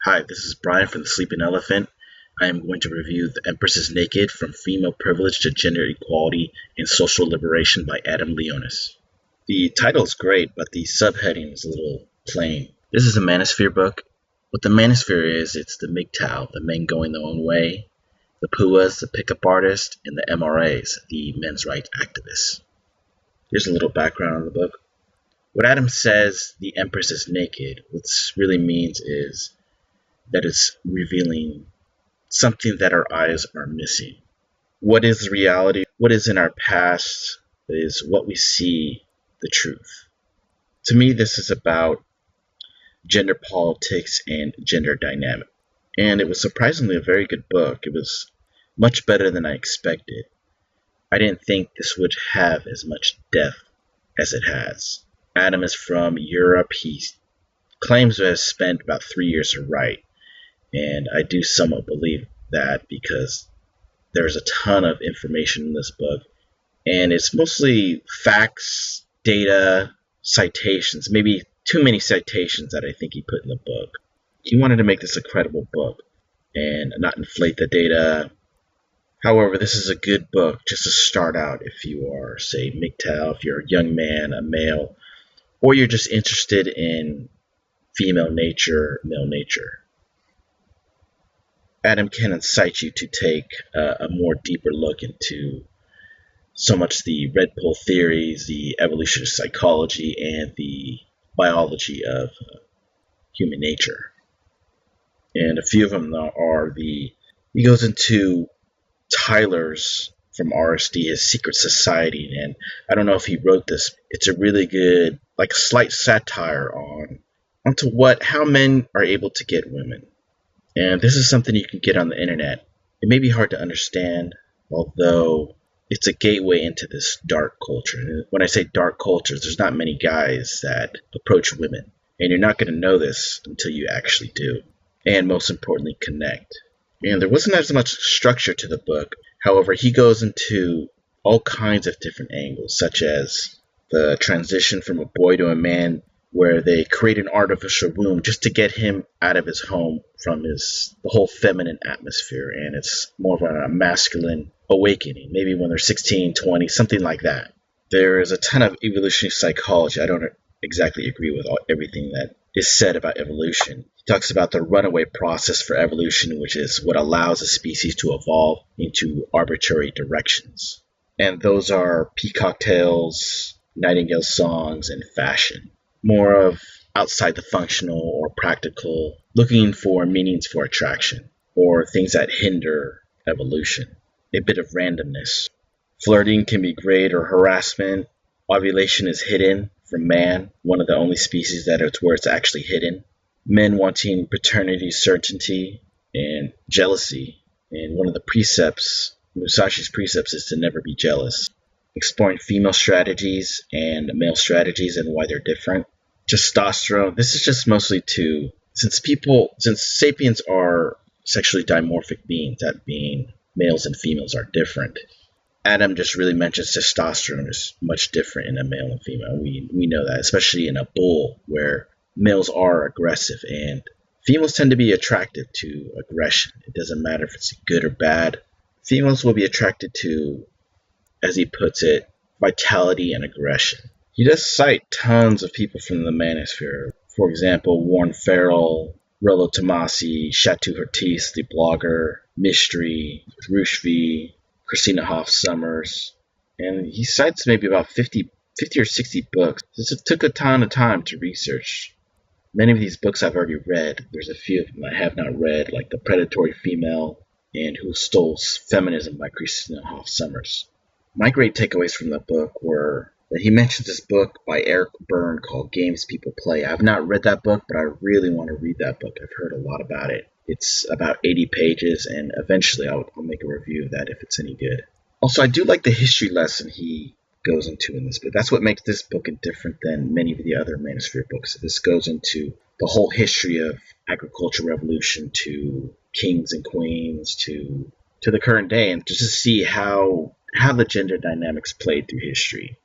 Hi, this is Brian from The Sleeping Elephant. I am going to review The Empress is Naked: From Female Privilege to Gender Equality and Social Liberation by Adam Leonas. The title is great, but the subheading is a little plain. This is a Manosphere book. What the Manosphere is, it's the MGTOW, the men going their own way, the PUAs, the pickup artists, and the MRAs, the men's rights activists. Here's a little background on the book. What Adam says, the Empress is naked, what this really means is that it's revealing something that our eyes are missing. What is reality? What is in our past is what we see, the truth. To me, this is about gender politics and gender dynamic. And it was surprisingly a very good book. It was much better than I expected. I didn't think this would have as much depth as it has. Adam is from Europe. He claims to have spent about 3 years to write. And I do somewhat believe that because there's a ton of information in this book. And it's mostly facts, data, citations, maybe too many citations that I think he put in the book. He wanted to make this a credible book and not inflate the data. However, this is a good book just to start out if you are, say, MGTOW, if you're a young man, a male, or you're just interested in female nature, male nature. Adam can incite you to take a more deeper look into so much the red pill theories, the evolutionary psychology, and the biology of human nature. And a few of them are he goes into Tyler's from RSD, his secret society, and I don't know if he wrote this. It's a really good, like, slight satire onto how men are able to get women. And this is something you can get on the internet. It may be hard to understand, although it's a gateway into this dark culture. And when I say dark cultures, there's not many guys that approach women. And you're not going to know this until you actually do. And most importantly, connect. And there wasn't as much structure to the book. However, he goes into all kinds of different angles, such as the transition from a boy to a man, where they create an artificial womb just to get him out of his home from the whole feminine atmosphere. And it's more of a masculine awakening, maybe when they're 16, 20, something like that. There is a ton of evolutionary psychology. I don't exactly agree with everything that is said about evolution. He talks about the runaway process for evolution, which is what allows a species to evolve into arbitrary directions. And those are peacock tails, nightingale songs, and fashion. More of outside the functional or practical, looking for meanings for attraction, or things that hinder evolution. A bit of randomness. Flirting can be great, or harassment. Ovulation is hidden from man, one of the only species where it's actually hidden. Men wanting paternity certainty and jealousy. And one of the precepts, Musashi's precepts, is to never be jealous. Exploring female strategies and male strategies and why they're different. Testosterone. This is just mostly since sapiens are sexually dimorphic beings, that being males and females are different. Adam just really mentions testosterone is much different in a male and female. We know that, especially in a bull, where males are aggressive and females tend to be attracted to aggression. It doesn't matter if it's good or bad. Females will be attracted to, as he puts it, vitality and aggression. He does cite tons of people from the Manosphere. For example, Warren Farrell, Rollo Tomasi, Chateau Hertis, the blogger, Mystery, Rushvi, Christina Hoff Summers. And he cites maybe about 50 or 60 books. It took a ton of time to research. Many of these books I've already read. There's a few of them I have not read, like The Predatory Female and Who Stole Feminism by Christina Hoff Summers. My great takeaways from the book were that he mentions this book by Eric Byrne called Games People Play. I've not read that book, but I really want to read that book. I've heard a lot about it. It's about 80 pages, and eventually I'll make a review of that if it's any good. Also, I do like the history lesson he goes into in this book. That's what makes this book different than many of the other Manosphere books. This goes into the whole history of agricultural revolution to kings and queens to the current day, and just to see how the gender dynamics played through history.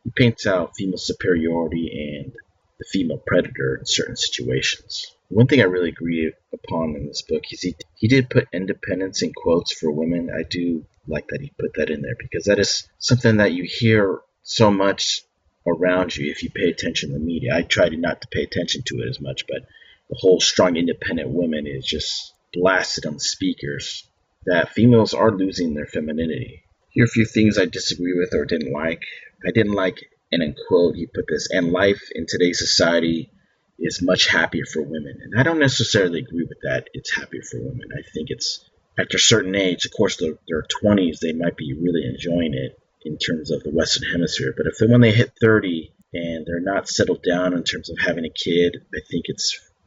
He paints out female superiority and the female predator in certain situations. One thing I really agree upon in this book is he did put independence in quotes for women. I do like that he put that in there because that is something that you hear so much around you if you pay attention to the media. I try to not to pay attention to it as much, but the whole strong independent women is just blasted on the speakers that females are losing their femininity. Here are a few things I disagree with or didn't like. I didn't like, and in quote, he put this, and life in today's society is much happier for women. And I don't necessarily agree with that. It's happier for women. I think it's after a certain age, of course, their 20s, they might be really enjoying it in terms of the Western Hemisphere. But when they hit 30 and they're not settled down in terms of having a kid, I think it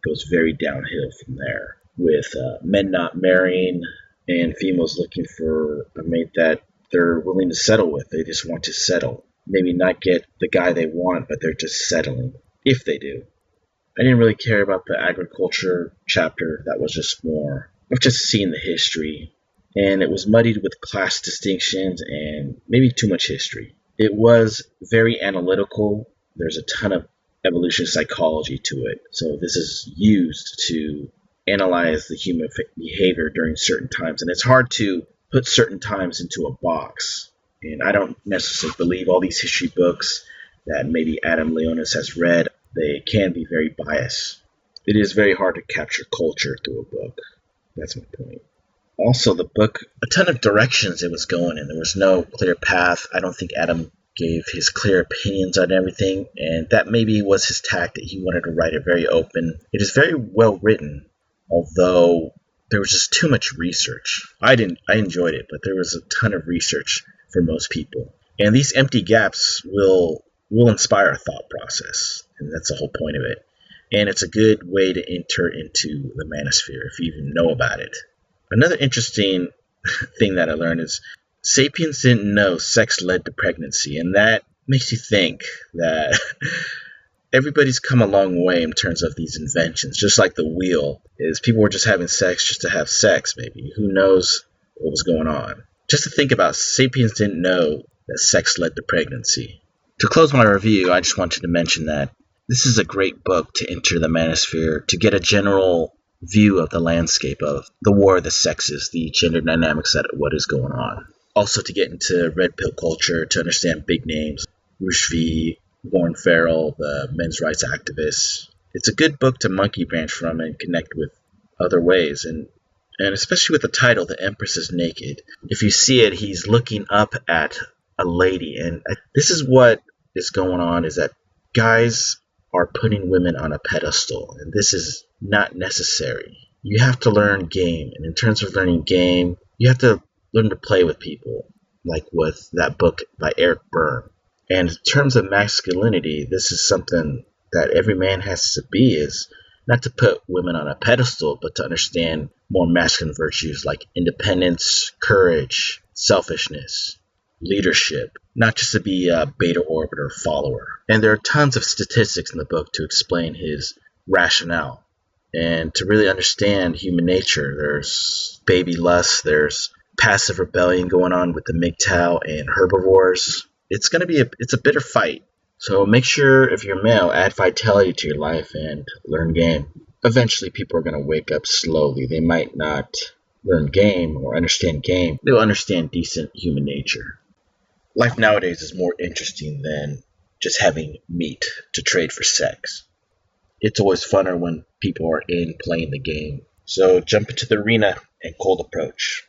goes very downhill from there. With men not marrying and females looking for a mate that they're willing to settle with. They just want to settle. Maybe not get the guy they want, but they're just settling, if they do. I didn't really care about the agriculture chapter. That was just more of just seeing the history. And it was muddied with class distinctions and maybe too much history. It was very analytical. There's a ton of evolution psychology to it. So this is used to analyze the human behavior during certain times. And it's hard to put certain times into a box. And I don't necessarily believe all these history books that maybe Adam Leonas has read. They can be very biased. It is very hard to capture culture through a book. That's my point. Also, the book, a ton of directions it was going in. There was no clear path. I don't think Adam gave his clear opinions on everything, and that maybe was his tactic. He wanted to write it very open. It is very well written, although there was just too much research. I enjoyed it, but there was a ton of research for most people. And these empty gaps will inspire a thought process, and that's the whole point of it. And it's a good way to enter into the Manosphere if you even know about it. Another interesting thing that I learned is sapiens didn't know sex led to pregnancy, and that makes you think that everybody's come a long way in terms of these inventions. Just like the wheel, is people were just having sex just to have sex, maybe. Who knows what was going on? Just to think about, sapiens didn't know that sex led to pregnancy. To close my review, I just wanted to mention that this is a great book to enter the Manosphere, to get a general view of the landscape of the war of the sexes, the gender dynamics that what is going on. Also to get into red pill culture, to understand big names, Rushvi, Warren Farrell, the men's rights activists. It's a good book to monkey branch from and connect with other ways, and especially with the title, The Empress is Naked. If you see it, he's looking up at a lady, and this is what is going on, is that guys are putting women on a pedestal, and this is not necessary. You have to learn game, and in terms of learning game, you have to learn to play with people, like with that book by Eric Byrne. And in terms of masculinity, this is something that every man has to be, is not to put women on a pedestal, but to understand more masculine virtues like independence, courage, selfishness, leadership, not just to be a beta orbiter follower. And there are tons of statistics in the book to explain his rationale. And to really understand human nature, there's baby lust, there's passive rebellion going on with the MGTOW and herbivores. It's a bitter fight. So make sure, if you're male, add vitality to your life and learn game. Eventually, people are going to wake up slowly. They might not learn game or understand game. They'll understand decent human nature. Life nowadays is more interesting than just having meat to trade for sex. It's always funner when people are in playing the game. So jump into the arena and cold approach.